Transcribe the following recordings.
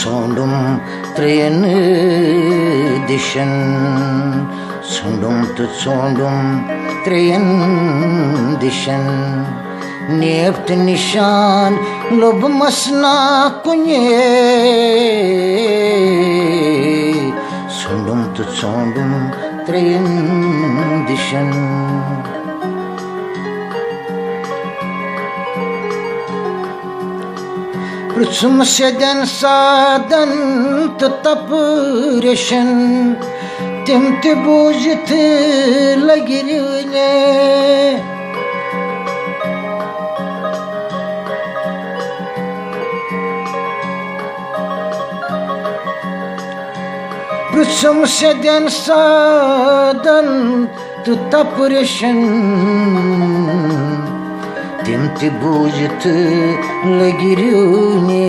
Sondum treyen dişen, sondum treyen dişen, neft nişan lob masna kunye, sondum treyen dişen. Prutsumseden sadan tetap reshen, temte bujit lagirine. Prutsumseden sadan tetap reshen, temte bujit lagirine.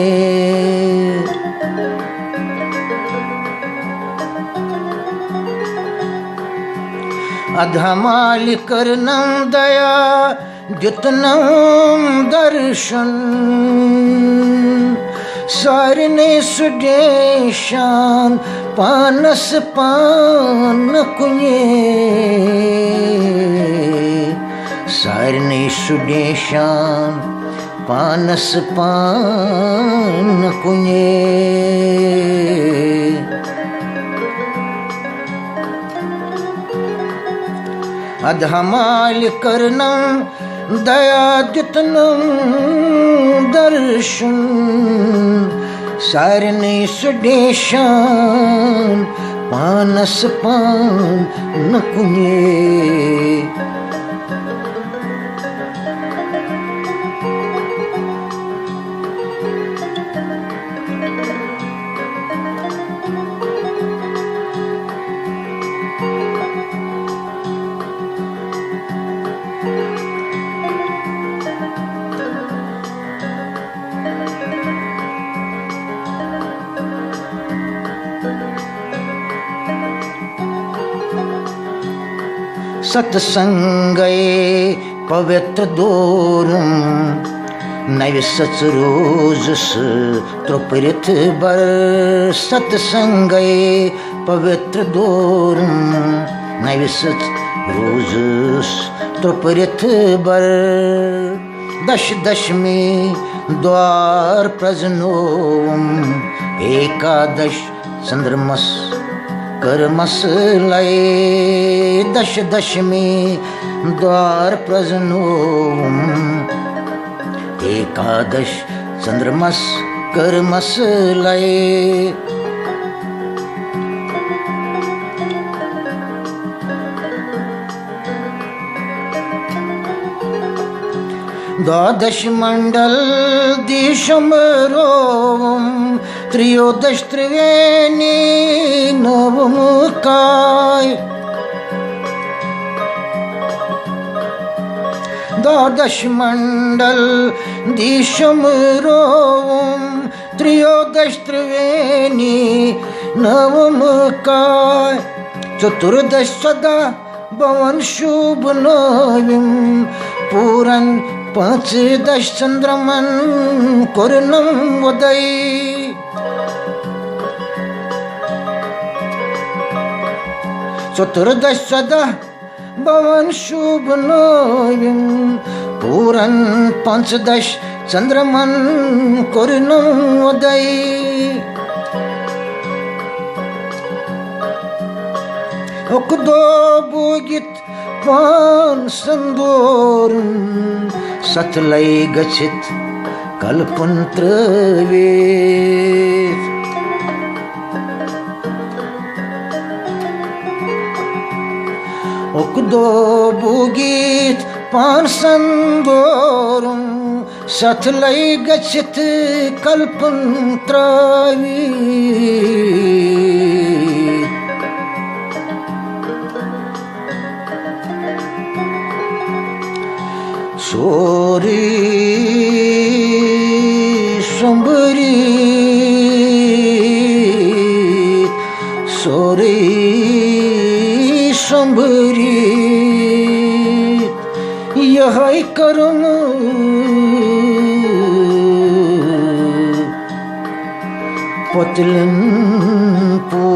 अधमाल करनम दया द्युतनम दर्शन, सारने सुदेशान पानस पान कुnye, सारने सुदेशान पानस पान कुnye. अधमाल करनम दया द्युतनम दर्शन, सारने सुदेशान पानस पान कुnye. सत्संगये पवित्र दोरुम, नैविसच Rojas त्रुपरित बर. सत्संगये पवित्र दोरुम, नैविसच Rojas त्रुपरित बर. दश दशमी द्वार प्रजनोम, एकादश चंद्रमस कर्मस लय. दश दशमी द्वार प्रजनोम, एकादश चंद्रमस कर्मस लय. द्वादश मंडल दिशमरोम, त्रयोदश त्रिवेणी नवम काय. द्वादश मंडल दिशमरोम, त्रयोदश त्रिवेणी नवम काय. चतुर्दश सदा भवन शुभ नवीम, पूरन पंचदश चंद्रमन कर्णम उदय. चतुर्दश सदा भवन शुभ नवीम, पूरन पंचदश चंद्रमन कर्णम उदय. ओकदो बोगित पान संदोरम, सतलय गच्छित कल्पंत्रवे. ओकदो बोगित पान संदोरम, सतलय गच्छित कल्पंत्रवे. सोरी करूं पतलन पोष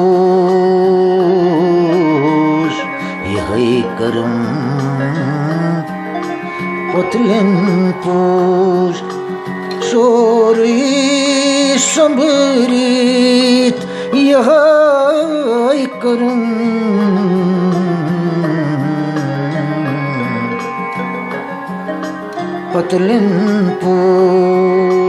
यही करूं पतलन पोष सोरी संभरित यही करूं पतलन पोष